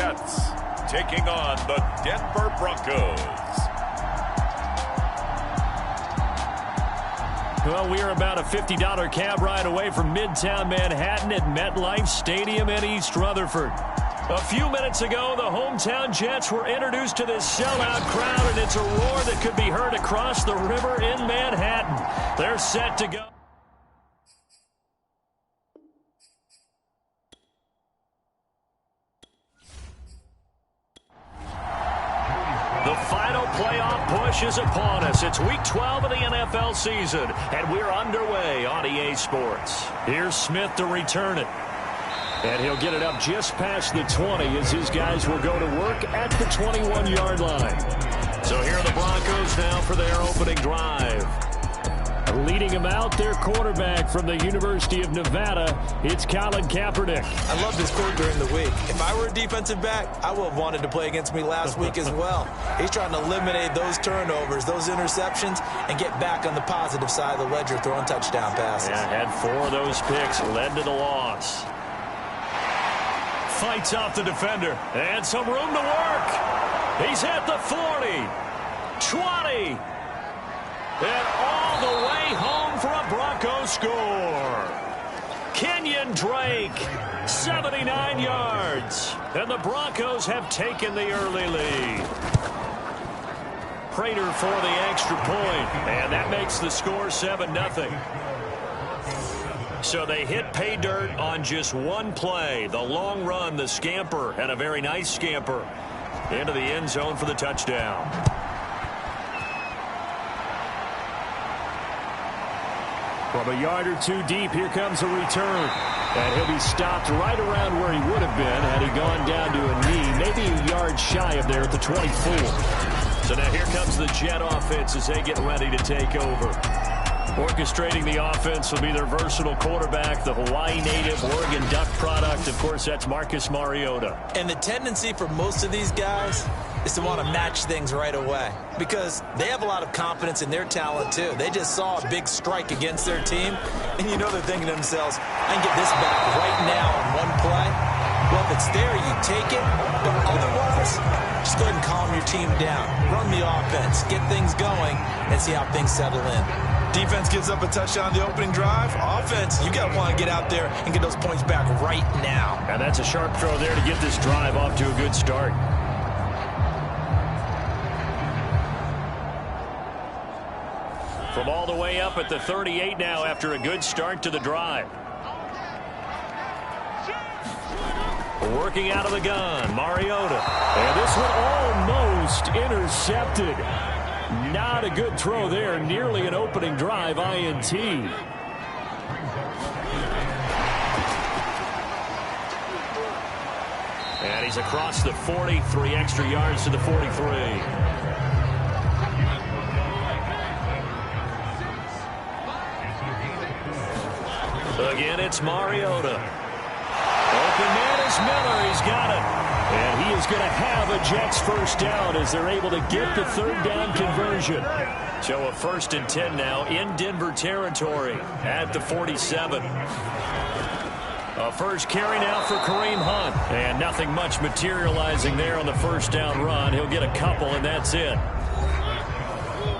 Jets taking on the Denver Broncos. Well, we are about a $50 cab ride away from Midtown Manhattan at MetLife Stadium in East Rutherford. A few minutes ago, the hometown Jets were introduced to this sellout crowd, and it's a roar that could be heard across the river in Manhattan. They're set to go. The final playoff push is upon us. It's Week 12 of the NFL season, and we're underway on EA Sports. Here's Smith to return it. And he'll get it up just past the 20 as his guys will go to work at the 21-yard line. So here are the Broncos now for their opening drive. Leading him out, their quarterback from the University of Nevada, it's Colin Kaepernick. I love this quote during the week. If I were a defensive back, I would have wanted to play against me last week as well. He's trying to eliminate those turnovers, those interceptions, and get back on the positive side of the ledger throwing touchdown passes. Yeah, had 4 of those picks, led to the loss. Fights off the defender, and some room to work. He's at the 40, 20, and all the way home for a Broncos score. Kenyon Drake, 79 yards, and the Broncos have taken the early lead. Prater for the extra point, and that makes the score 7-0. So they hit pay dirt on just one play. The long run, the scamper, and a very nice scamper into the end zone for the touchdown. From a yard or 2 deep, here comes a return. And he'll be stopped right around where he would have been had he gone down to a knee, maybe a yard shy of there at the 24. So now here comes the Jet offense as they get ready to take over. Orchestrating the offense will be their versatile quarterback, the Hawaii native, Oregon Duck product. Of course, that's Marcus Mariota. And the tendency for most of these guys is to want to match things right away because they have a lot of confidence in their talent, too. They just saw a big strike against their team, and you know they're thinking to themselves, I can get this back right now in one play. Well, if it's there, you take it, but otherwise, just go ahead and calm your team down. Run the offense, get things going, and see how things settle in. Defense gives up a touchdown on the opening drive. Offense, you got to want to get out there and get those points back right now. And that's a sharp throw there to get this drive off to a good start. From all the way up at the 38 now after a good start to the drive. Working out of the gun, Mariota. And this one almost intercepted. Not a good throw there. Nearly an opening drive INT. And he's across the 40. 3 extra yards to the 43. Again, it's Mariota. Open man is Miller. He's got it. And he is going to have a Jets first down as they're able to get the 3rd down conversion. So a 1st and 10 now in Denver territory at the 47. A first carry now for Kareem Hunt. And nothing much materializing there on the first down run. He'll get a couple, and that's it.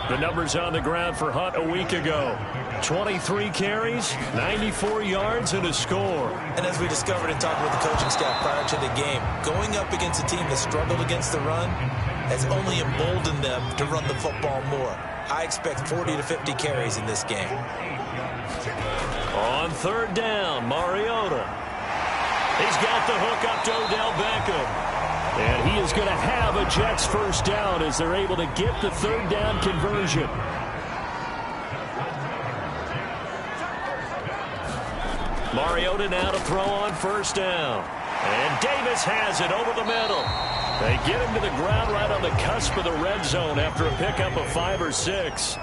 The numbers on the ground for Hunt a week ago. 23 carries, 94 yards, and a score. And as we discovered and talked with the coaching staff prior to the game, going up against a team that struggled against the run has only emboldened them to run the football more. I expect 40 to 50 carries in this game. On 3rd down, Mariota. He's got the hook up to Odell Beckham. And he is going to have a Jets first down as they're able to get the 3rd down conversion. Mariota now to throw on 1st down. And Davis has it over the middle. They get him to the ground right on the cusp of the red zone after a pickup of 5 or 6.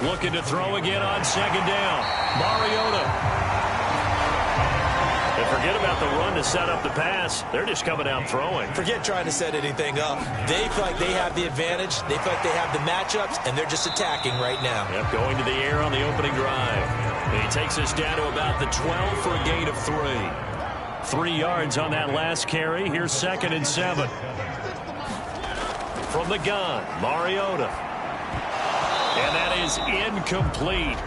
Looking to throw again on 2nd down. Mariota. And forget about the run to set up the pass. They're just coming out throwing. Forget trying to set anything up. They feel like they have the advantage. They feel like they have the matchups, and they're just attacking right now. Yep, going to the air on the opening drive. And he takes us down to about the 12 for a gain of 3. 3 yards on that last carry. Here's 2nd and 7. From the gun, Mariota. And that is incomplete.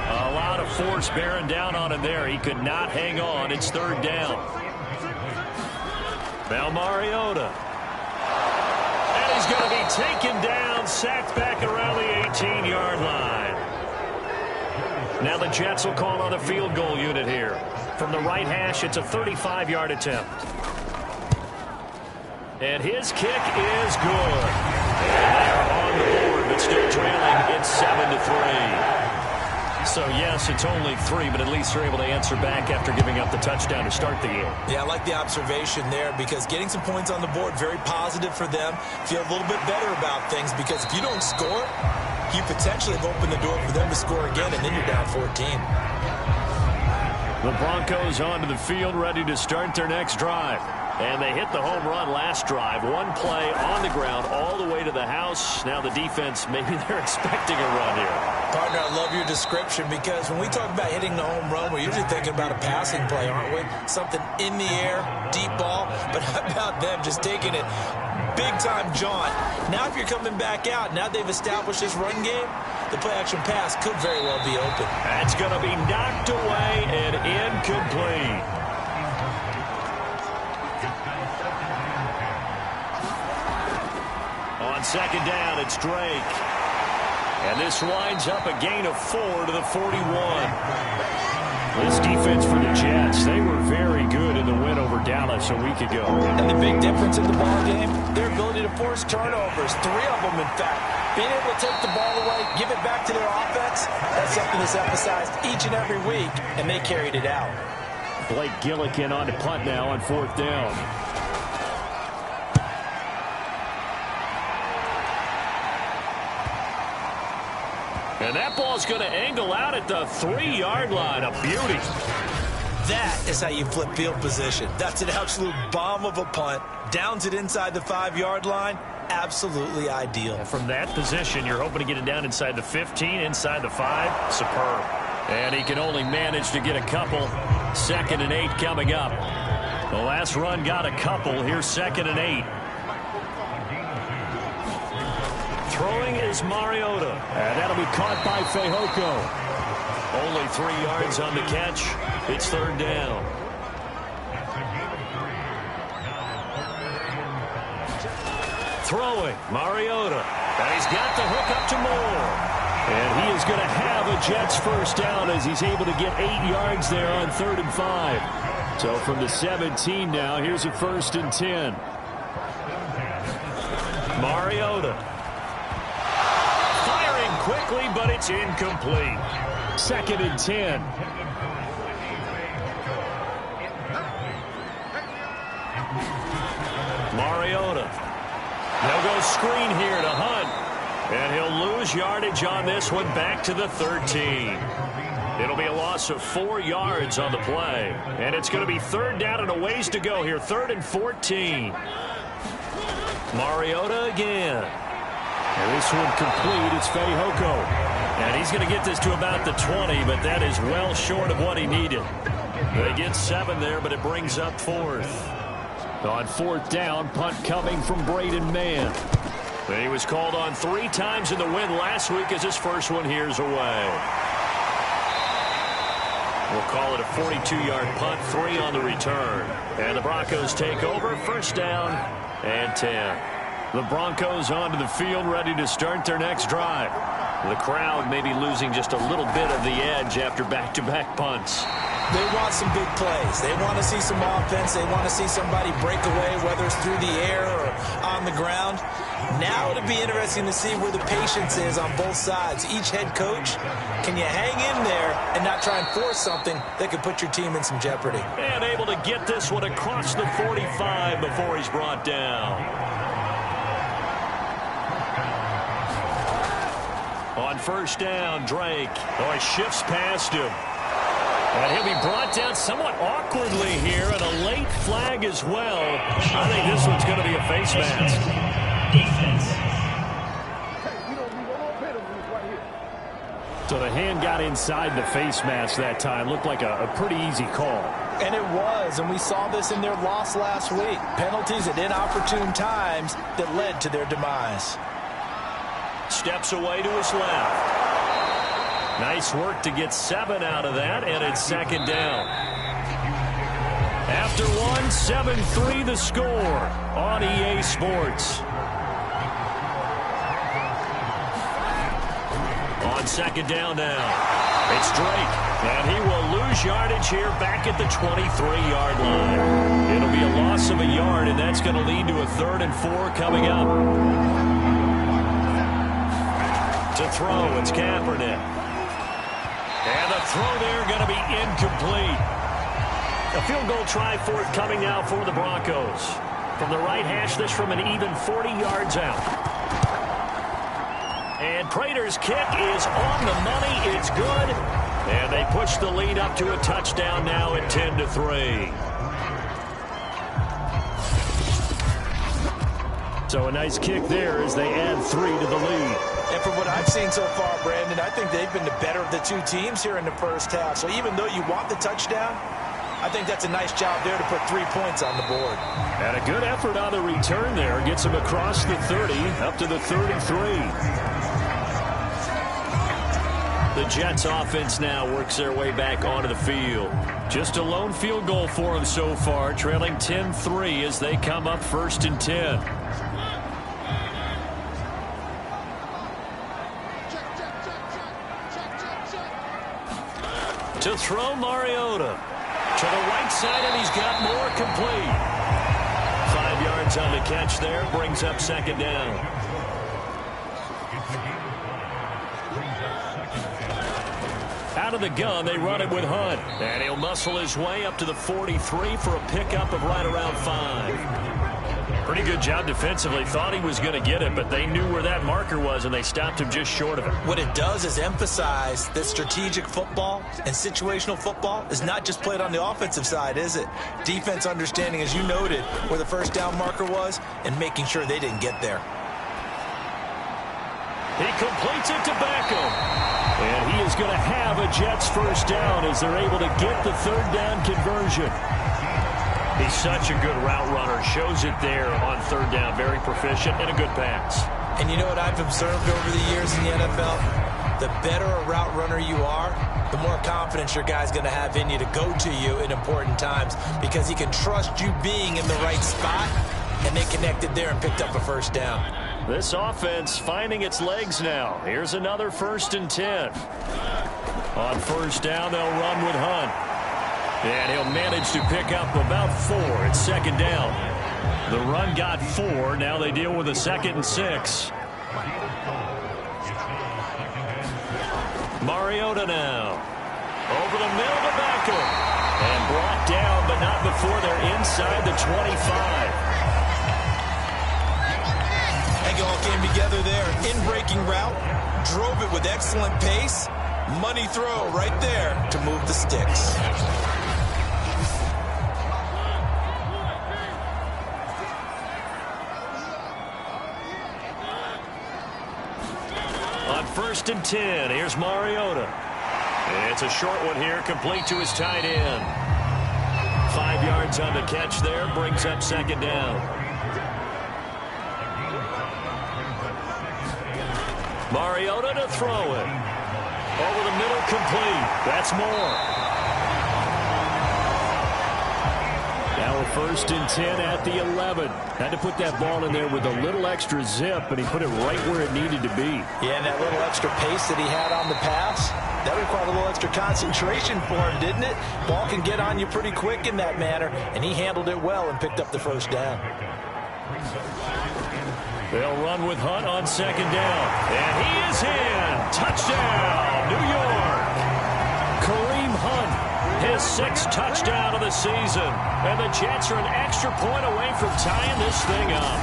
A lot of force bearing down on him there. He could not hang on. It's 3rd down. Now Mariota. And he's going to be taken down, sacked back around the 18-yard line. Now the Jets will call on the field goal unit here. From the right hash, it's a 35-yard attempt. And his kick is good. And they're on the board, but still trailing. It's 7-3. So, yes, it's only 3, but at least they're able to answer back after giving up the touchdown to start the game. Yeah, I like the observation there because getting some points on the board, very positive for them. Feel a little bit better about things because if you don't score, you potentially have opened the door for them to score again, and then you're down 14. The Broncos onto the field, ready to start their next drive. And they hit the home run last drive. One play on the ground all the way to the house. Now the defense, maybe they're expecting a run here. Partner, I love your description because when we talk about hitting the home run, we're usually thinking about a passing play, aren't we? Something in the air, deep ball. But how about them just taking it big-time jaunt? Now if you're coming back out, now they've established this run game, the play-action pass could very well be open. That's going to be knocked away and incomplete. On 2nd down, it's Drake. And this winds up a gain of 4 to the 41. This defense for the Jets, they were very good in the win over Dallas a week ago. And the big difference in the ball game, their ability to force turnovers, 3 of them in fact. Being able to take the ball away, give it back to their offense, that's something that's emphasized each and every week, and they carried it out. Blake Gillikin on to punt now on 4th down. And that ball's going to angle out at the 3-yard line. A beauty. That is how you flip field position. That's an absolute bomb of a punt. Downs it inside the 5-yard line. Absolutely ideal. And from that position, you're hoping to get it down inside the 15, inside the 5. Superb. And he can only manage to get a couple. 2nd and 8 coming up. The last run got a couple. Here's 2nd and 8. Throwing is Mariota. And that'll be caught by Fehoko. Only 3 yards on the catch. It's 3rd down. Throwing, Mariota. And he's got the hook up to Moore. And he is going to have a Jets first down as he's able to get 8 yards there on 3rd and 5. So from the 17 now, here's a 1st and 10. Mariota. Quickly, but it's incomplete. 2nd and 10. Mariota. They'll go screen here to Hunt. And he'll lose yardage on this one back to the 13. It'll be a loss of 4 yards on the play. And it's going to be 3rd down and a ways to go here. 3rd and 14. Mariota again. And this one complete. It's Fehoko. And he's going to get this to about the 20, but that is well short of what he needed. They get 7 there, but it brings up 4th. On 4th down, punt coming from Braden Mann. He was called on 3 times in the win last week as his first one here's away. We'll call it a 42-yard punt, 3 on the return. And the Broncos take over, 1st down and 10. The Broncos onto the field, ready to start their next drive. The crowd may be losing just a little bit of the edge after back-to-back punts. They want some big plays. They want to see some offense. They want to see somebody break away, whether it's through the air or on the ground. Now it'll be interesting to see where the patience is on both sides. Each head coach, can you hang in there and not try and force something that could put your team in some jeopardy? And able to get this one across the 45 before he's brought down. On 1st down, Drake. Oh, he shifts past him. And he'll be brought down somewhat awkwardly here, and a late flag as well. I think this one's going to be a face mask. Defense. So the hand got inside the face mask that time. Looked like a pretty easy call. And it was, and we saw this in their loss last week. Penalties at inopportune times that led to their demise. Steps away to his left. Nice work to get 7 out of that, and it's second down. After one, 7-3 the score on EA Sports. On second down now. It's Drake, and he will lose yardage here back at the 23-yard line. It'll be a loss of a yard, and that's going to lead to a 3rd and 4 coming up. To throw, it's Kaepernick. And the throw there going to be incomplete. A field goal try forthcoming now for the Broncos. From the right hash, this from an even 40 yards out. And Prater's kick is on the money. It's good. And they push the lead up to a touchdown now at 10-3. So a nice kick there as they add 3 to the lead. And from what I've seen so far, Brandon, I think they've been the better of the two teams here in the first half. So even though you want the touchdown, I think that's a nice job there to put 3 points on the board. And a good effort on the return there. Gets him across the 30, up to the 33. The Jets offense now works their way back onto the field. Just a lone field goal for them so far, trailing 10-3 as they come up 1st and 10. To throw Mariota. To the right side, and he's got more complete. 5 yards on the catch there, brings up second down. Out of the gun, they run it with Hunt. And he'll muscle his way up to the 43 for a pickup of right around 5. Pretty good job defensively. Thought he was going to get it, but they knew where that marker was, and they stopped him just short of it. What it does is emphasize that strategic football and situational football is not just played on the offensive side, is it? Defense understanding, as you noted, where the first down marker was and making sure they didn't get there. He completes it to Beckham. And he is going to have a Jets first down as they're able to get the 3rd down conversion. He's such a good route runner. Shows it there on 3rd down. Very proficient and a good pass. And you know what I've observed over the years in the NFL? The better a route runner you are, the more confidence your guy's going to have in you to go to you in important times because he can trust you being in the right spot, and they connected there and picked up a first down. This offense finding its legs now. Here's another 1st and 10. On 1st down, they'll run with Hunt. And he'll manage to pick up about 4. It's second down. The run got 4. Now they deal with a 2nd and 6. Mariota now. Over the middle to Beckham. And brought down, but not before they're inside the 25. They all came together there. In-breaking route. Drove it with excellent pace. Money throw right there to move the sticks. On 1st and 10, here's Mariota. It's a short one here, complete to his tight end. 5 yards on the catch there, brings up second down. Mariota to throw it. Over the middle, complete. That's more. Now a 1st and 10 at the 11. Had to put that ball in there with a little extra zip, and he put it right where it needed to be. Yeah, and that little extra pace that he had on the pass, that required a little extra concentration for him, didn't it? Ball can get on you pretty quick in that manner, and he handled it well and picked up the first down. They'll run with Hunt on second down. And he is in. Touchdown, New York. Kareem Hunt, his 6th touchdown of the season. And the Jets are an extra point away from tying this thing up.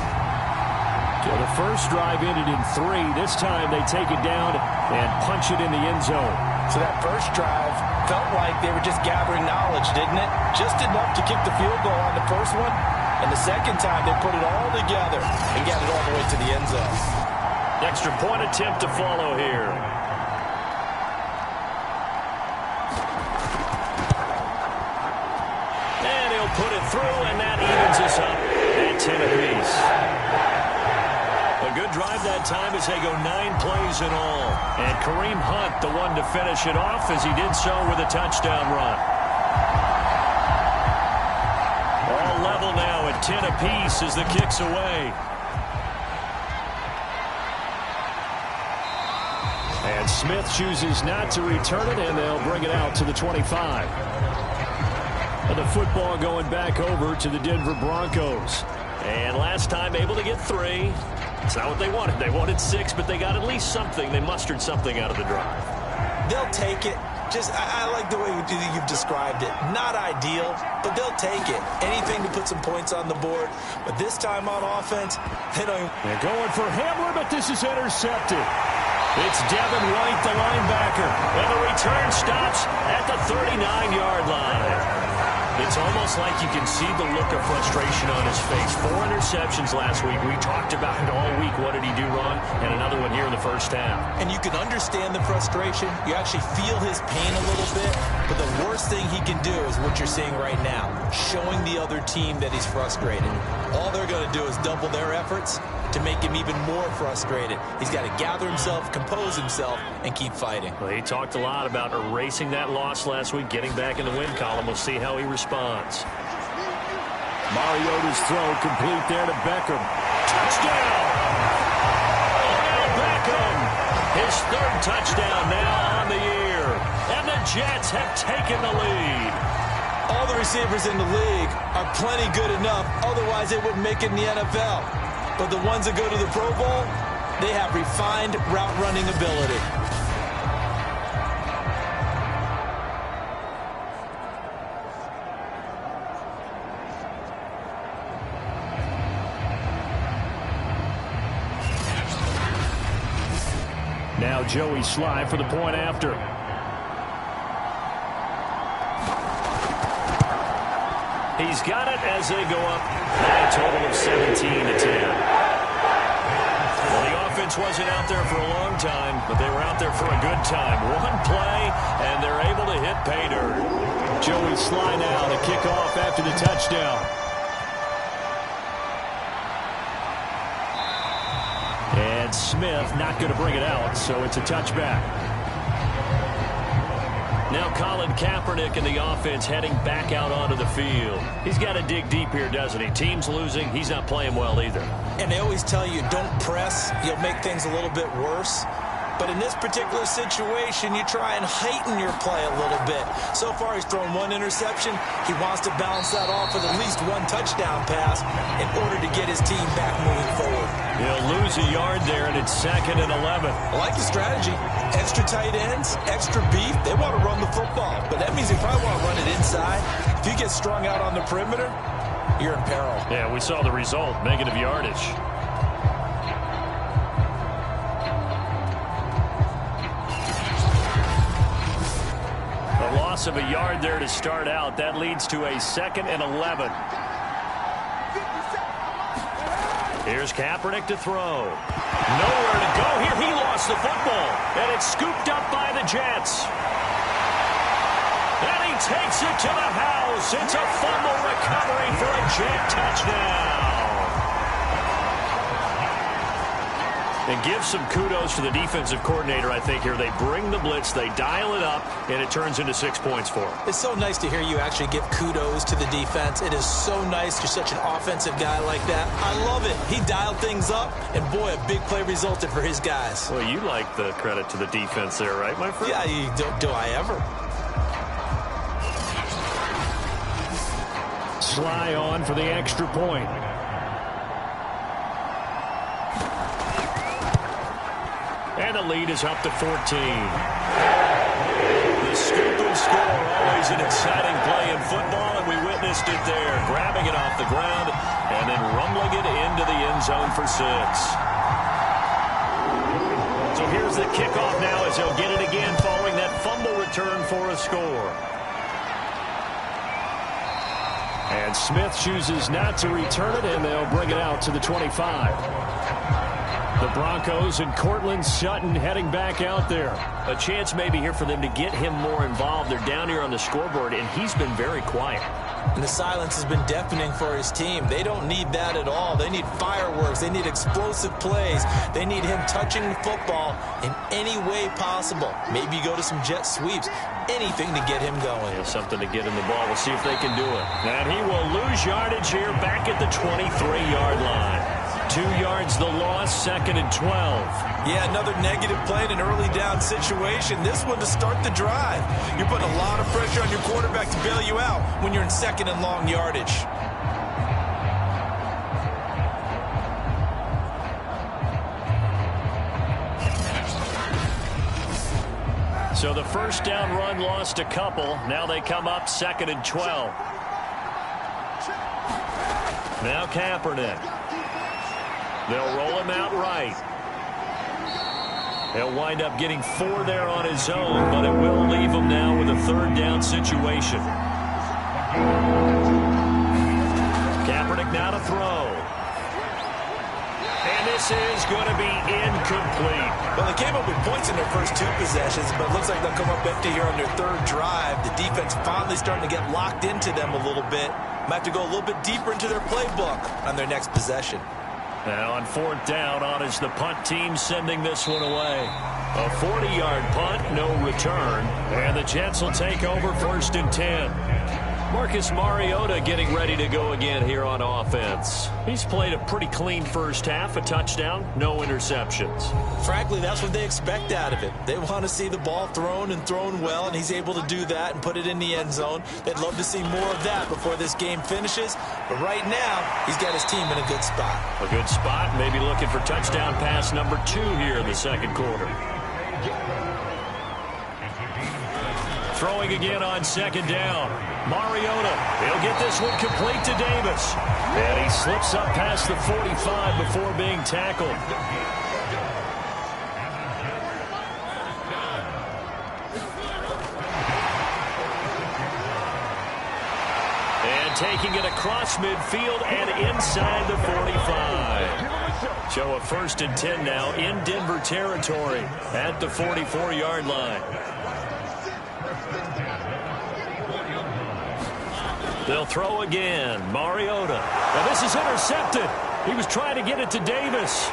So the first drive ended in 3. This time they take it down and punch it in the end zone. So that first drive felt like they were just gathering knowledge, didn't it? Just enough to kick the field goal on the first one. And the second time, they put it all together and got it all the way to the end zone. Extra point attempt to follow here. put it through, and that evens us up at 10 apiece. A good drive that time as they go 9 plays in all. And Kareem Hunt, the one to finish it off, as he did so with a touchdown run. All level now at 10 apiece as the kick's away. And Smith chooses not to return it, and they'll bring it out to the 25. And the football going back over to the Denver Broncos. And last time able to get 3. It's not what they wanted. They wanted 6, but they got at least something. They mustered something out of the drive. They'll take it. I like the way you've described it. Not ideal, but they'll take it. Anything to put some points on the board. But this time on offense, they're going for Hamler, but this is intercepted. It's Devin White, the linebacker. And the return stops at the 39-yard line. It's almost like you can see the look of frustration on his face. 4 interceptions last week. We talked about it all week. What did he do wrong? And another one here in the first half. And you can understand the frustration. You actually feel his pain a little bit. But the worst thing he can do is what you're seeing right now, showing the other team that he's frustrated. All they're going to do is double their efforts to make him even more frustrated. He's got to gather himself, compose himself, and keep fighting. Well, he talked a lot about erasing that loss last week, getting back in the win column. We'll see how he responds. Mariota's throw complete there to Beckham. Touchdown! Odell Beckham! His 3rd touchdown now on the year. And the Jets have taken the lead. All the receivers in the league are plenty good enough. Otherwise, they wouldn't make it in the NFL. But the ones that go to the Pro Bowl, they have refined route running ability. Now Joey Sly for the point after. He's got it as they go up by a total of 17-10. Well, the offense wasn't out there for a long time, but they were out there for a good time. One play, and they're able to hit pay dirt. Joey Sly now to kick off after the touchdown. And Smith not going to bring it out, so it's a touchback. Now Colin Kaepernick and the offense heading back out onto the field. He's got to dig deep here, doesn't he? Team's losing. He's not playing well either. And they always tell you, don't press. You'll make things a little bit worse. But in this particular situation, you try and heighten your play a little bit. So far, he's thrown 1 interception. He wants to balance that off with at least 1 touchdown pass in order to get his team back moving forward. He'll lose a yard there, and it's 2nd and 11. I like the strategy. Extra tight ends, extra beef. They want to run the football, but that means they probably want to run it inside. If you get strung out on the perimeter, you're in peril. Yeah, we saw the result, negative yardage. A loss of a yard there to start out. That leads to a 2nd and 11. Here's Kaepernick to throw. Nowhere to go here. He lost the football. And it's scooped up by the Jets. And he takes it to the house. It's a fumble recovery for a Jet touchdown. And give some kudos to the defensive coordinator, I think, here. They bring the blitz, they dial it up, and it turns into 6 points for them. It's so nice to hear you actually give kudos to the defense. It is so nice. You're such an offensive guy like that. I love it. He dialed things up, and boy, a big play resulted for his guys. Well, you like the credit to the defense there, right, my friend? Yeah, do I ever? Sly on for the extra point. And the lead is up to 14. The scoop and score, always an exciting play in football, and we witnessed it there. Grabbing it off the ground and then rumbling it into the end zone for 6. So here's the kickoff now as they'll get it again following that fumble return for a score. And Smith chooses not to return it, and they'll bring it out to the 25. The The Broncos and Cortland Sutton heading back out there. A chance maybe here for them to get him more involved. They're down here on the scoreboard, and he's been very quiet. And the silence has been deafening for his team. They don't need that at all. They need fireworks. They need explosive plays. They need him touching the football in any way possible. Maybe go to some jet sweeps. Anything to get him going. Yeah, something to get in the ball. We'll see if they can do it. And he will lose yardage here back at the 23-yard line. 2 yards the loss, 2nd and 12. Yeah, another negative play in an early down situation. This one to start the drive. You're putting a lot of pressure on your quarterback to bail you out when you're in 2nd and long yardage. So the first down run lost a couple. Now they come up 2nd and 12. Now Kaepernick. They'll roll him out right. He'll wind up getting 4 there on his own, but it will leave him now with a 3rd down situation. Kaepernick now to throw. And this is going to be incomplete. Well, they came up with points in their first 2 possessions, but it looks like they'll come up empty here on their 3rd drive. The defense finally starting to get locked into them a little bit. Might have to go a little bit deeper into their playbook on their next possession. Now on 4th down, on is the punt team sending this one away. A 40-yard punt, no return. And the Jets will take over 1st and 10. Marcus Mariota getting ready to go again here on offense. He's played a pretty clean first half, a touchdown, no interceptions. Frankly, that's what they expect out of it. They want to see the ball thrown and thrown well, and he's able to do that and put it in the end zone. They'd love to see more of that before this game finishes. But right now, he's got his team in a good spot. A good spot, maybe looking for touchdown pass number 2 here in the 2nd quarter. Throwing again on 2nd down. Mariota, he'll get this one complete to Davis. And he slips up past the 45 before being tackled. And taking it across midfield and inside the 45. So a 1st and 10 now in Denver territory at the 44-yard line. They'll throw again. Mariota. Now this is intercepted. He was trying to get it to Davis.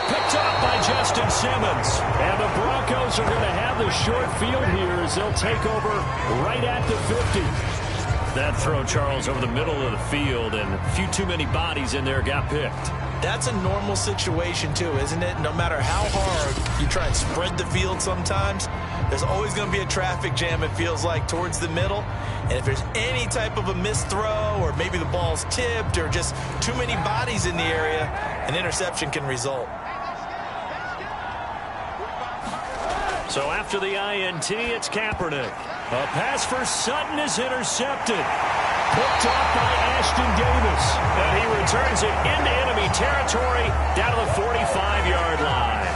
Picked up by Justin Simmons. And the Broncos are going to have the short field here as they'll take over right at the 50. That throw, Charles, over the middle of the field, and a few too many bodies in there got picked. That's a normal situation, too, isn't it? No matter how hard you try and spread the field sometimes, there's always going to be a traffic jam, it feels like, towards the middle. And if there's any type of a missed throw or maybe the ball's tipped or just too many bodies in the area, an interception can result. So after the INT, it's Kaepernick. A pass for Sutton is intercepted. Picked off by Ashton Davis. And he returns it into enemy territory down to the 45-yard line.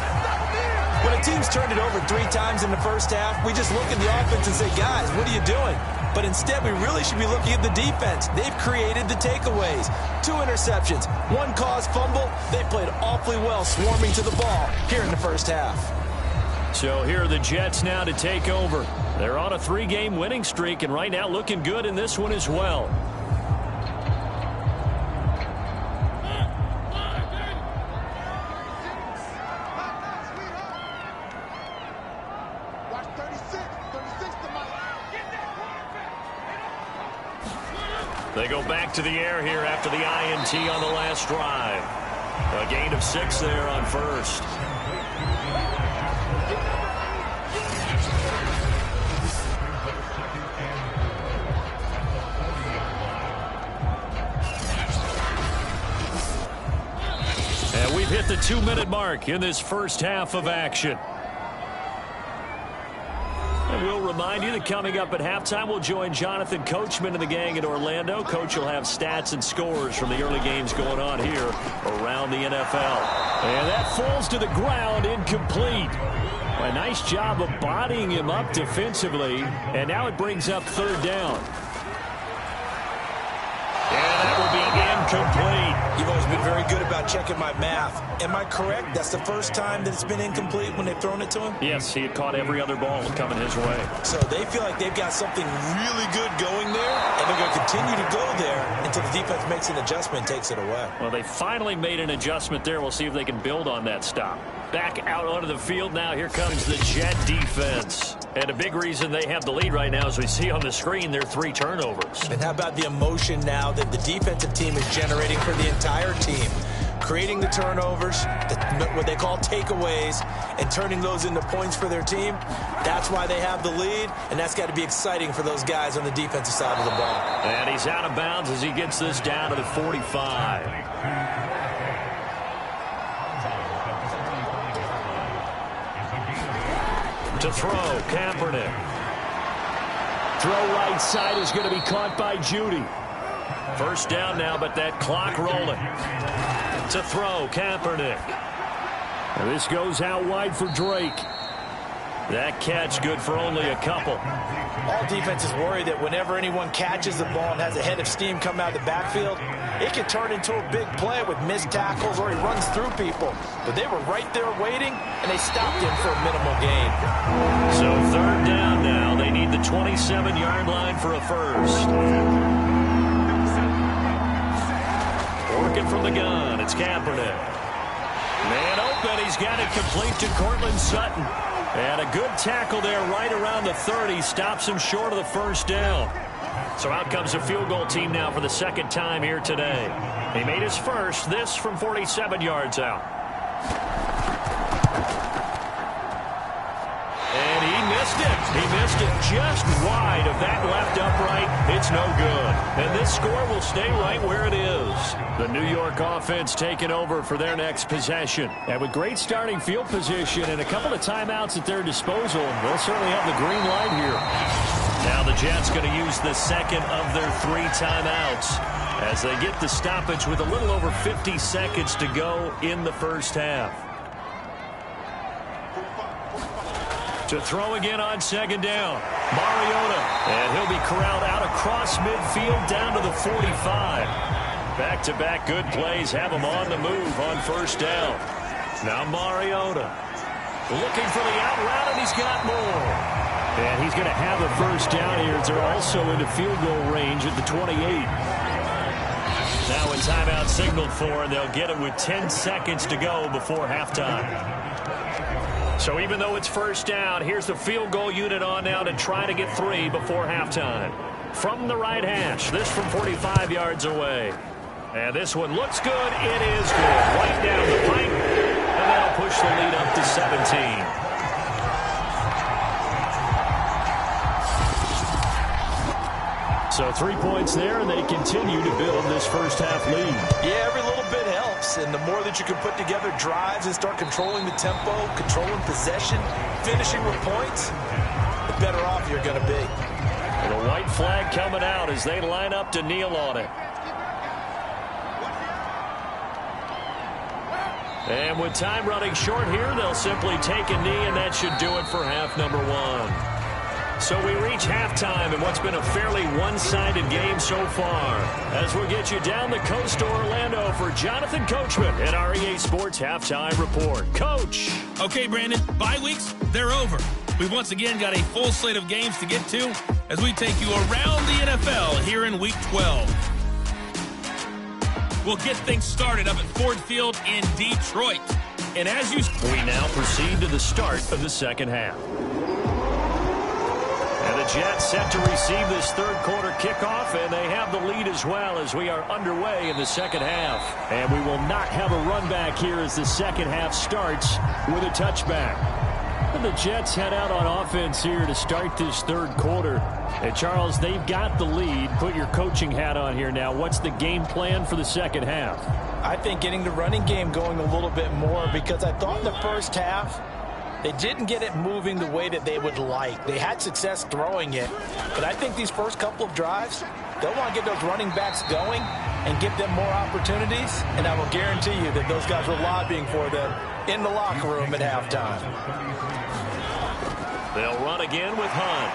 When a team's turned it over 3 times in the first half, we just look at the offense and say, guys, what are you doing? But instead, we really should be looking at the defense. They've created the takeaways. 2 interceptions, 1 caused fumble. They played awfully well swarming to the ball here in the first half. So here are the Jets now to take over. They're on a 3-game winning streak, and right now looking good in this one as well. They go back to the air here after the INT on the last drive. A gain of 6 there on 1st. And we've hit the 2-minute mark in this first half of action. And we'll remind you that coming up at halftime, we'll join Jonathan Coachman and the gang in Orlando. Coach will have stats and scores from the early games going on here around the NFL. And that falls to the ground, incomplete. A nice job of bodying him up defensively. And now it brings up 3rd down. And that will be complete. You've always been very good about checking my math. Am I correct? That's the first time that it's been incomplete when they've thrown it to him? Yes, he had caught every other ball coming his way. So they feel like they've got something really good going there, and they're going to continue to go there until the defense makes an adjustment and takes it away. Well, they finally made an adjustment there. We'll see if they can build on that stop. Back out onto the field now. Here comes the Jet defense. And a big reason they have the lead right now, as we see on the screen, their 3 turnovers. And how about the emotion now that the defensive team is generating for the entire team? Creating the turnovers, what they call takeaways, and turning those into points for their team. That's why they have the lead, and that's got to be exciting for those guys on the defensive side of the ball. And he's out of bounds as he gets this down to the 45. To throw, Kaepernick. Throw right side is going to be caught by Judy. First down now, but that clock rolling. To throw, Kaepernick. And this goes out wide for Drake. That catch good for only a couple. All defenses worry that whenever anyone catches the ball and has a head of steam come out of the backfield, it can turn into a big play with missed tackles or he runs through people. But they were right there waiting, and they stopped him for a minimal gain. So third down now. They need the 27-yard line for a first. Working from the gun. It's Kaepernick. Man open. He's got it complete to Cortland Sutton. And a good tackle there right around the 30. Stops him short of the first down. So out comes a field goal team now for the second time here today. He made his first, this from 47 yards out. And he missed it. He missed it just wide of that left upright. It's no good. And this score will stay right where it is. The New York offense taking over for their next possession. And with great starting field position and a couple of timeouts at their disposal, they'll certainly have the green light here. Now the Jets going to use the second of their 3 timeouts as they get the stoppage with a little over 50 seconds to go in the first half. To throw again on second down. Mariota. And he'll be corralled out across midfield down to the 45. Back-to-back good plays have him on the move on first down. Now Mariota. Looking for the out route, and he's got more. And he's going to have a first down here as they're also into field goal range at the 28. Now a timeout signaled for, and they'll get it with 10 seconds to go before halftime. So even though it's first down, here's the field goal unit on now to try to get 3 before halftime. From the right hash, this from 45 yards away. And this one looks good. It is good. Right down the pipe. And that'll push the lead up to 17. So 3 points there, and they continue to build this first half lead. Yeah, every little bit helps, and the more that you can put together drives and start controlling the tempo, controlling possession, finishing with points, the better off you're going to be. And the white flag coming out as they line up to kneel on it. And with time running short here, they'll simply take a knee, and that should do it for half number 1. So we reach halftime in what's been a fairly one-sided game so far. As we'll get you down the coast to Orlando for Jonathan Coachman at our EA Sports Halftime Report. Coach. Okay, Brandon, bye weeks, they're over. We've once again got a full slate of games to get to as we take you around the NFL here in Week 12. We'll get things started up at Ford Field in Detroit. And as we now proceed to the start of the second half. And the Jets set to receive this third quarter kickoff, and they have the lead as well as we are underway in the second half. And we will not have a run back here as the second half starts with a touchback. And the Jets head out on offense here to start this third quarter. And Charles, they've got the lead. Put your coaching hat on here now. What's the game plan for the second half? I think getting the running game going a little bit more, because I thought in the first half they didn't get it moving the way that they would like. They had success throwing it, but I think these first couple of drives, they'll want to get those running backs going and give them more opportunities, and I will guarantee you that those guys were lobbying for them in the locker room at halftime. They'll run again with Hunt.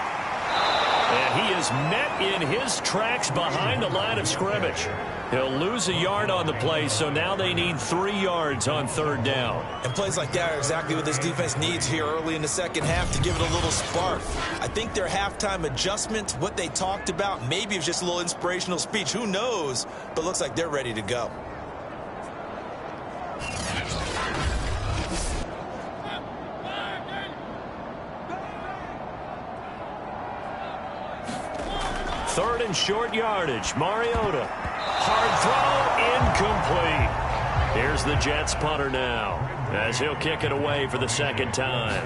And he is met in his tracks behind the line of scrimmage. He'll lose a yard on the play, so now they need 3 yards on third down. And plays like that are exactly what this defense needs here early in the second half to give it a little spark. I think their halftime adjustment, what they talked about, maybe it was just a little inspirational speech. Who knows? But looks like they're ready to go. Third and short yardage. Mariota. Hard throw, incomplete. Here's the Jets punter now, as he'll kick it away for the second time.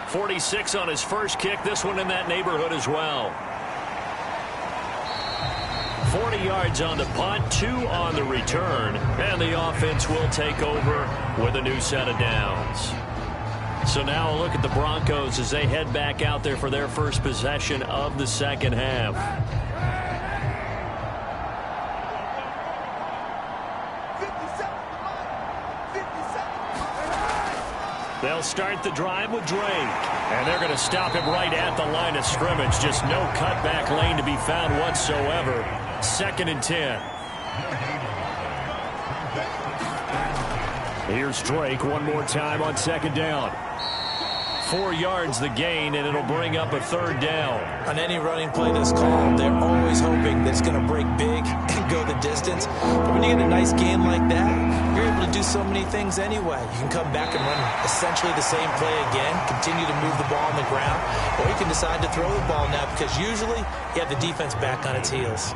46 on his first kick. This one in that neighborhood as well. 40 yards on the punt, 2 on the return, and the offense will take over with a new set of downs. So now a look at the Broncos as they head back out there for their first possession of the second half. They'll start the drive with Drake. And they're going to stop him right at the line of scrimmage. Just no cutback lane to be found whatsoever. 2nd and 10. Here's Drake one more time on 2nd down. 4 yards the gain, and it'll bring up a 3rd down. On any running play that's called, they're always hoping that it's going to break big and go the distance. But when you get a nice gain like that, you're able to do so many things anyway. You can come back and run essentially the same play again, continue to move the ball on the ground, or you can decide to throw the ball now because usually you have the defense back on its heels.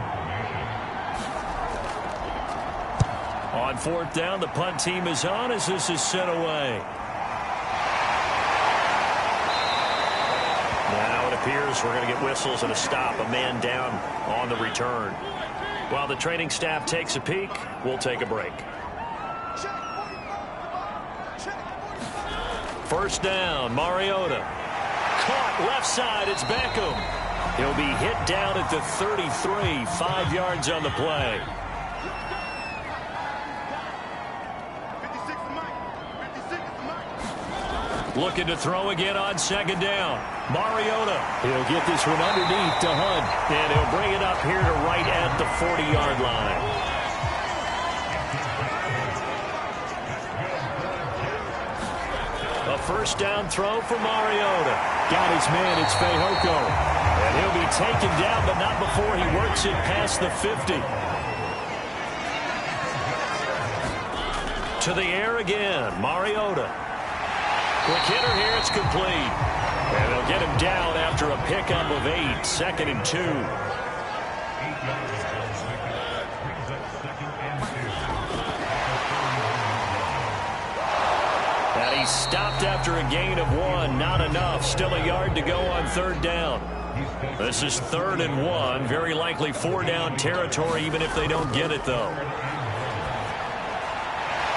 On 4th down, the punt team is on as this is sent away. Now it appears we're going to get whistles and a stop, a man down on the return. While the training staff takes a peek, we'll take a break. 1st down, Mariota. Caught left side, it's Beckham. He'll be hit down at the 33, 5 yards on the play. Looking to throw again on 2nd down. Mariota. He'll get this one underneath to Hunt. And he'll bring it up here to right at the 40-yard line. A 1st down throw for Mariota. Got his man, it's Fehoko. And he'll be taken down, but not before he works it past the 50. To the air again, Mariota. Quick hitter here, it's complete. And they'll get him down after a pickup of 8, 2nd and 2. And he's stopped after a gain of 1, not enough. Still a yard to go on 3rd down. This is 3rd and 1, very likely 4-down territory even if they don't get it though.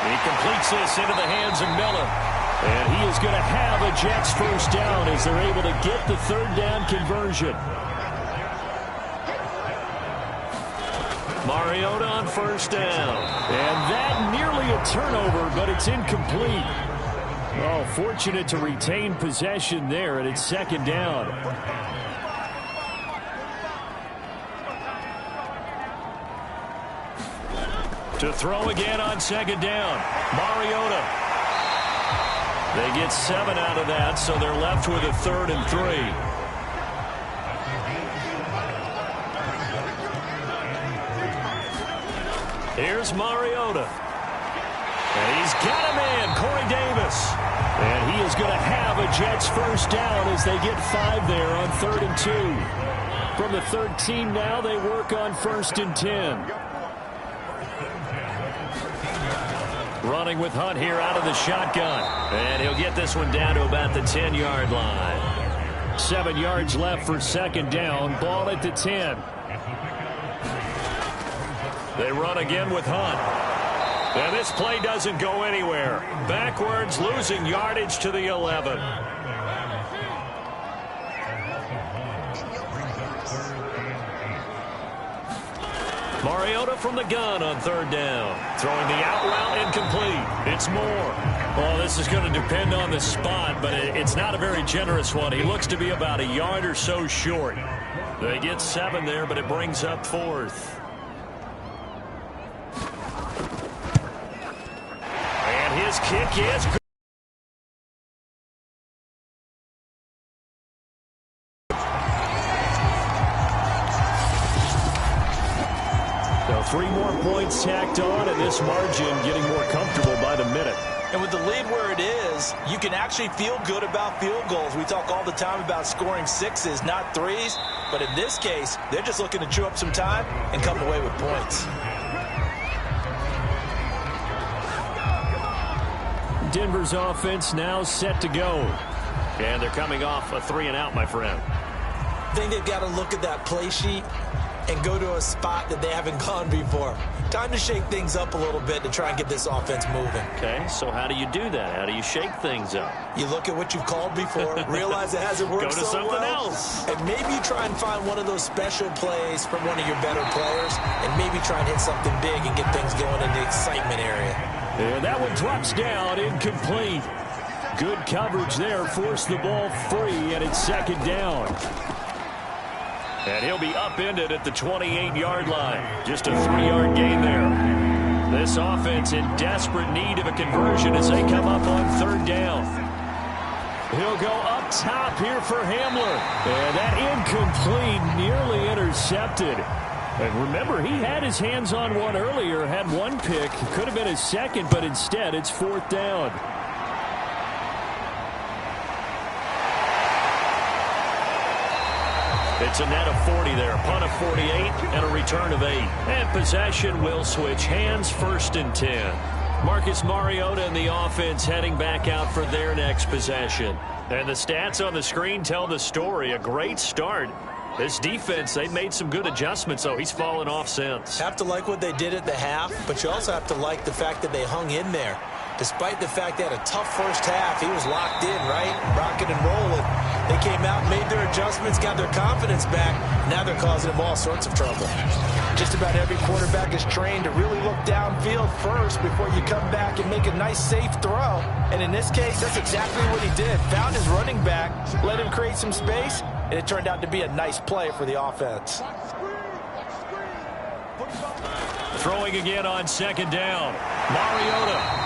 He completes this into the hands of Miller. And he is going to have a Jets 1st down as they're able to get the 3rd down conversion. Mariota on 1st down. And that nearly a turnover, but it's incomplete. Oh, fortunate to retain possession there, and it's 2nd down. To throw again on 2nd down. Mariota. They get 7 out of that, so they're left with a 3rd and 3. Here's Mariota. And he's got a man, Corey Davis. And he is going to have a Jets 1st down as they get 5 there on 3rd and 2. From the 13 now, they work on 1st and 10. Running with Hunt here out of the shotgun. And he'll get this one down to about the 10-yard line. 7 yards left for 2nd down. Ball at the 10. They run again with Hunt. And this play doesn't go anywhere. Backwards, losing yardage to the 11. Mariota from the gun on 3rd down. Throwing the out route incomplete. It's Moore. Well, this is going to depend on the spot, but it's not a very generous one. He looks to be about a yard or so short. They get 7 there, but it brings up 4th. And his kick is good. So 3 more points tacked on, and this margin getting more comfortable by the minute. And with the lead where it is, you can actually feel good about field goals. We talk all the time about scoring 6s, not 3s. But in this case, they're just looking to chew up some time and come away with points. Denver's offense now set to go. And they're coming off a 3-and-out, my friend. I think they've got to look at that play sheet and go to a spot that they haven't gone before. Time to shake things up a little bit to try and get this offense moving. Okay, so how do you do that? How do you shake things up? You look at what you've called before, realize it hasn't worked so well. Go to something else. And maybe you try and find one of those special plays from one of your better players, and maybe try and hit something big and get things going in the excitement area. And that one drops down, incomplete. Good coverage there, forced the ball free, and it's 2nd down. And he'll be upended at the 28-yard line. Just a 3-yard gain there. This offense in desperate need of a conversion as they come up on 3rd down. He'll go up top here for Hamler. And that incomplete, nearly intercepted. And remember, he had his hands on one earlier, had one pick. Could have been his second, but instead it's 4th down. It's a net of 40 there. Punt of 48 and a return of 8. And possession will switch hands, 1st and 10. Marcus Mariota and the offense heading back out for their next possession. And the stats on the screen tell the story. A great start. This defense, they made some good adjustments, though. He's fallen off since. Have to like what they did at the half, but you also have to like the fact that they hung in there. Despite the fact they had a tough first half, he was locked in, right? Rocking and rolling. They came out, made their adjustments, got their confidence back. Now they're causing him all sorts of trouble. Just about every quarterback is trained to really look downfield first before you come back and make a nice, safe throw. And in this case, that's exactly what he did. Found his running back, let him create some space, and it turned out to be a nice play for the offense. Throwing again on 2nd down. Mariota.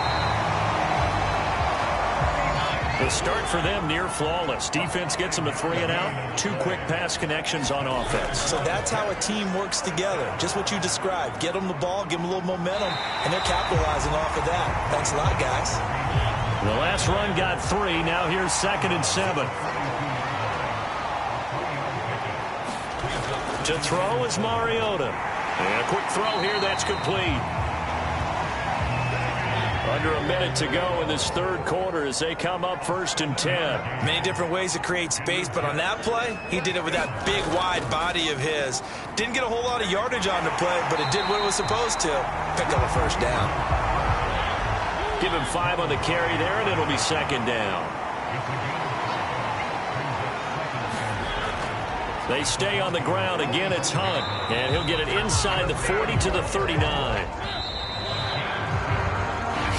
The start for them near flawless. Defense gets them to 3-and-out. 2 quick pass connections on offense. So that's how a team works together. Just what you described. Get them the ball, give them a little momentum, and they're capitalizing off of that. Thanks a lot, guys. The last run got 3. Now here's 2nd and 7. To throw is Mariota. And a quick throw here that's complete. Under a minute to go in this 3rd quarter as they come up 1st and 10. Many different ways to create space, but on that play, he did it with that big, wide body of his. Didn't get a whole lot of yardage on the play, but it did what it was supposed to. Pick up a 1st down. Give him 5 on the carry there, and it'll be 2nd down. They stay on the ground. Again, it's Hunt. And he'll get it inside the 40 to the 39.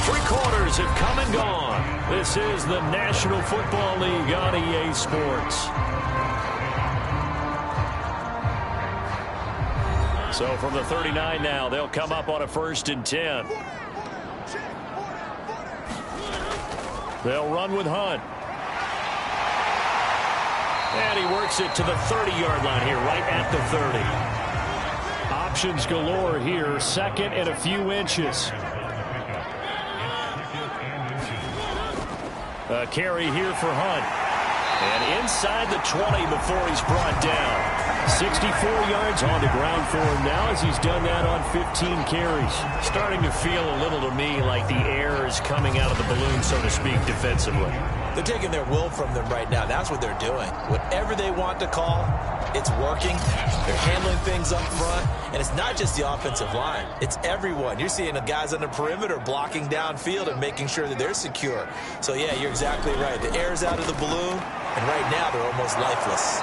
3 quarters have come and gone. This is the National Football League on EA Sports. So from the 39 now, they'll come up on a 1st and 10. They'll run with Hunt. And he works it to the 30-yard line here, right at the 30. Options galore here, 2nd and a few inches. A carry here for Hunt. And inside the 20 before he's brought down. 64 yards on the ground for him now as he's done that on 15 carries. Starting to feel a little to me like the air is coming out of the balloon, so to speak, defensively. They're taking their will from them right now. That's what they're doing. Whatever they want to call, it's working. They're handling things up front. And it's not just the offensive line. It's everyone. You're seeing the guys on the perimeter blocking downfield and making sure that they're secure. So, yeah, you're exactly right. The air's out of the balloon, and right now they're almost lifeless.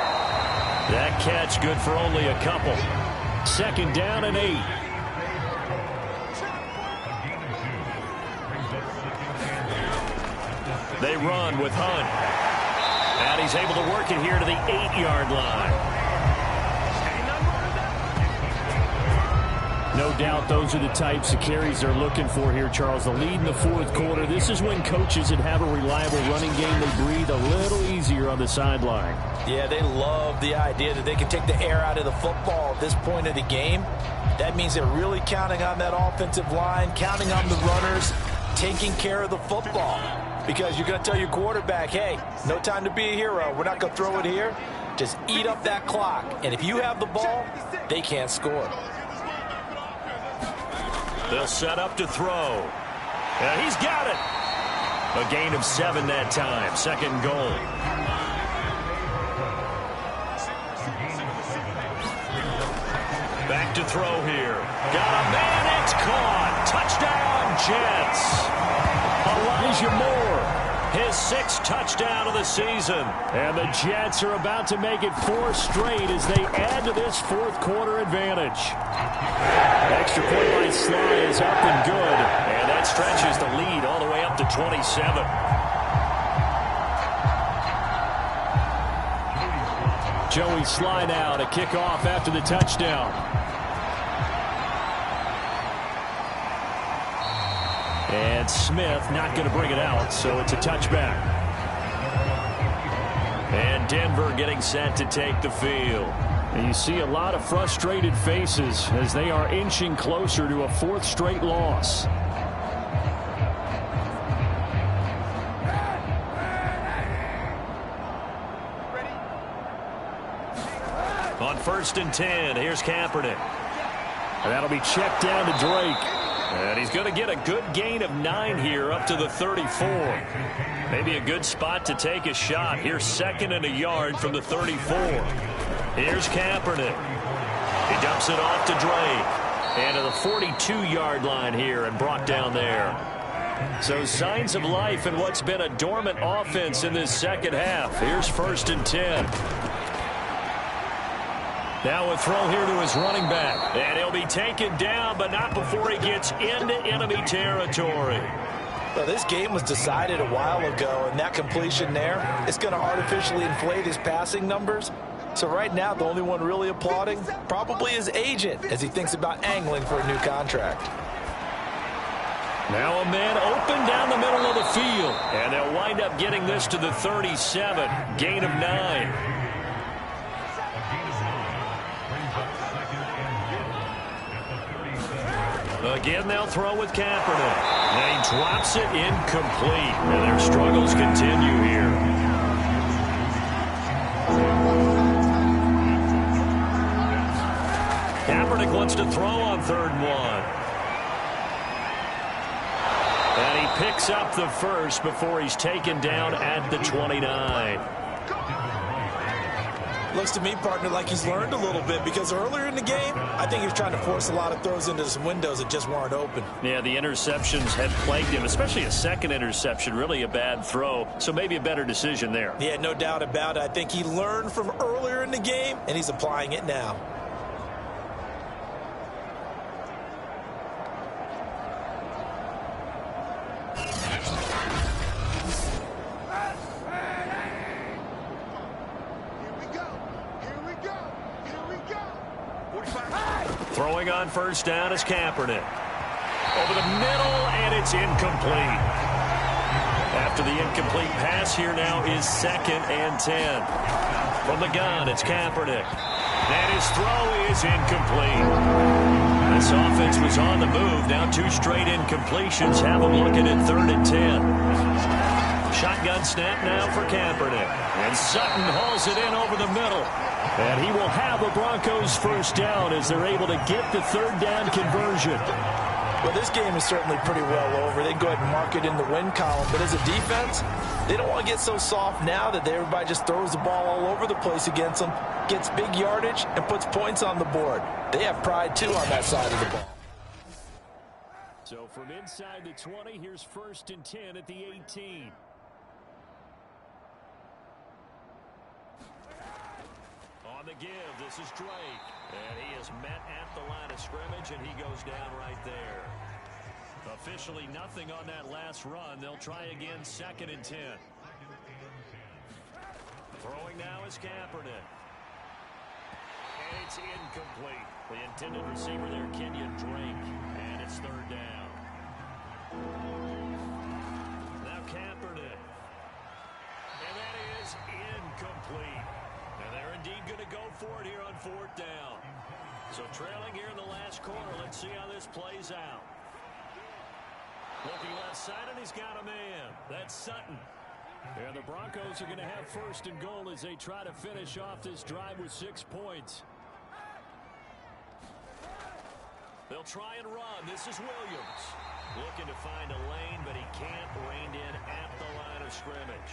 That catch good for only a couple. 2nd down and 8. They run with Hunt. And he's able to work it here to the 8-yard line. No doubt those are the types of carries they're looking for here, Charles. The lead in the fourth quarter. This is when coaches that have a reliable running game, they breathe a little easier on the sideline. Yeah, they love the idea that they can take the air out of the football at this point of the game. That means they're really counting on that offensive line, counting on the runners, taking care of the football. Because you're going to tell your quarterback, hey, no time to be a hero. We're not going to throw it here. Just eat up that clock. And if you have the ball, they can't score. They'll set up to throw. And he's got it. A gain of 7 that time. Second goal. Back to throw here. Got a man. It's caught. Touchdown, Jets. Elijah Moore. His 6th touchdown of the season. And the Jets are about to make it 4 straight as they add to this fourth quarter advantage. Extra point by Sly is up and good. And that stretches the lead all the way up to 27. Joey Sly now to kick off after the touchdown. And Smith not going to bring it out, so it's a touchback. And Denver getting set to take the field. And you see a lot of frustrated faces as they are inching closer to a 4th straight loss. On 1st and 10, here's Kaepernick. And that'll be checked down to Drake. And he's going to get a good gain of 9 here up to the 34. Maybe a good spot to take a shot. Here's 2nd and a yard from the 34. Here's Kaepernick. He dumps it off to Drake. And to the 42-yard line here and brought down there. So signs of life in what's been a dormant offense in this second half. Here's 1st and 10. Now a throw here to his running back. And he'll be taken down, but not before he gets into enemy territory. Well, this game was decided a while ago, and that completion there, it's going to artificially inflate his passing numbers. So right now, the only one really applauding probably his agent as he thinks about angling for a new contract. Now a man open down the middle of the field. And they'll wind up getting this to the 37. Gain of 9. Again, they'll throw with Kaepernick. And he drops it incomplete. And their struggles continue here. Kaepernick wants to throw on 3rd and 1. And he picks up the first before he's taken down at the 29. Looks to me, partner, like he's learned a little bit because earlier in the game, I think he was trying to force a lot of throws into some windows that just weren't open. Yeah, the interceptions had plagued him, especially a 2nd interception, really a bad throw. So maybe a better decision there. Yeah, no doubt about it. I think he learned from earlier in the game, and he's applying it now. Throwing on 1st down is Kaepernick. Over the middle, and it's incomplete. After the incomplete pass, here now is 2nd and 10. From the gun, it's Kaepernick. And his throw is incomplete. This offense was on the move. Now 2 straight incompletions have them looking at 3rd and 10. Shotgun snap now for Kaepernick. And Sutton hauls it in over the middle. And he will have the Broncos 1st down as they're able to get the 3rd down conversion. Well, this game is certainly pretty well over. They can go ahead and mark it in the win column. But as a defense, they don't want to get so soft now that everybody just throws the ball all over the place against them, gets big yardage, and puts points on the board. They have pride, too, on that side of the ball. So from inside the 20, here's 1st and 10 at the 18. On the give, this is Drake. And he is met at the line of scrimmage, and he goes down right there. Officially nothing on that last run. They'll try again, 2nd and 10. Throwing now is Kaepernick. And it's incomplete. The intended receiver there, Kenyon Drake. And it's 3rd down. Now Kaepernick. And that is incomplete. And they're indeed going to go for it here on 4th down. So trailing here in the last quarter. Let's see how this plays out. Looking left side, and he's got a man. That's Sutton. And the Broncos are going to have 1st and goal as they try to finish off this drive with 6 points. They'll try and run. This is Williams. Looking to find a lane, but he can't. Reined in at the line of scrimmage.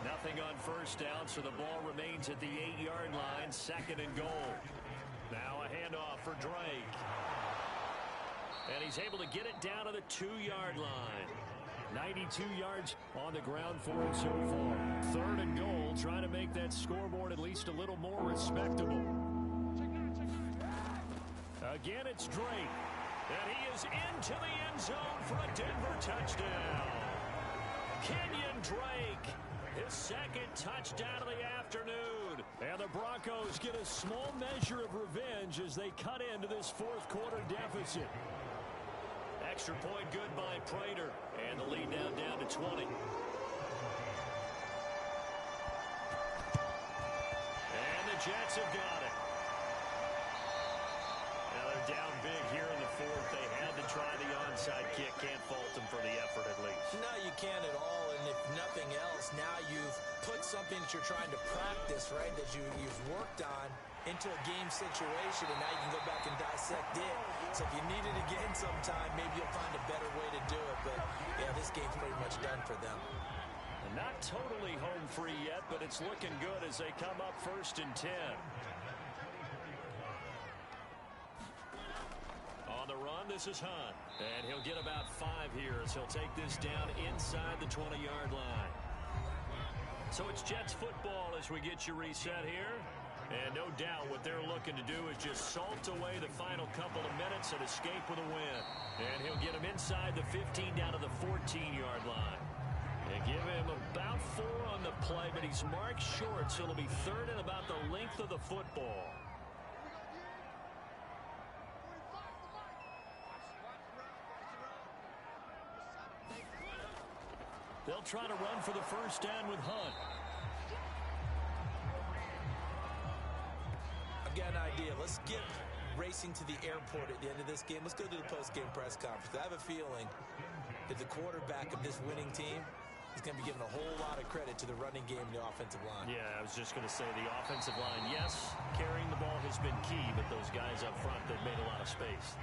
Nothing on 1st down, so the ball remains at the 8-yard line. 2nd and goal. Now a handoff for Drake. And he's able to get it down to the 2-yard line. 92 yards on the ground for him so far. 3rd and goal, trying to make that scoreboard at least a little more respectable. Again, it's Drake. And he is into the end zone for a Denver touchdown. Kenyon Drake, his 2nd touchdown of the afternoon. And the Broncos get a small measure of revenge as they cut into this 4th quarter deficit. Extra point good by Prater. And the lead now down to 20. And the Jets have got it. Now they're down big here in the 4th. They had to try the onside kick. Can't fault them for the effort at least. No, you can't at all. And if nothing else, now you've put something that you're trying to practice, right, that you've worked on into a game situation, and now you can go back and dissect it. So if you need it again sometime, maybe you'll find a better way to do it. But, yeah, this game's pretty much done for them. And not totally home free yet, but it's looking good as they come up 1st and 10. On the run, this is Hunt. And he'll get about 5 here as he'll take this down inside the 20-yard line. So it's Jets football as we get you reset here. And no doubt what they're looking to do is just salt away the final couple of minutes and escape with a win. And he'll get him inside the 15 down to the 14-yard line. And give him about 4 on the play, but he's marked short, so it'll be 3rd and about the length of the football. They'll try to run for the 1st down with Hunt. I've got an idea. Let's get racing to the airport at the end of this game. Let's go to the post-game press conference. I have a feeling that the quarterback of this winning team is going to be given a whole lot of credit to the running game and the offensive line. Yeah, I was just going to say the offensive line, yes, carrying the ball has been key, but those guys up front, they've made a lot of space.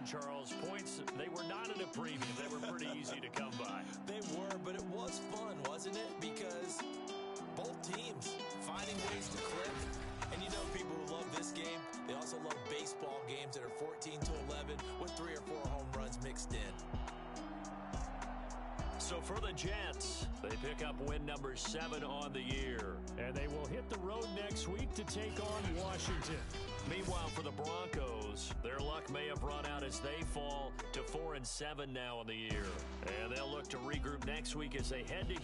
Charles, points, they were not in a preview. They were pretty easy to come by. They were, but it was fun, wasn't it? Because both teams finding ways to clip. And you know people who love this game, they also love baseball games that are 14-11 with 3 or 4 home runs mixed in. So for the Jets, they pick up win number 7 on the year. And they will hit the road next week to take on Washington. Meanwhile, for the Broncos, their luck may have run out as they fall to 4-7 now on the year. And they'll look to regroup next week as they head to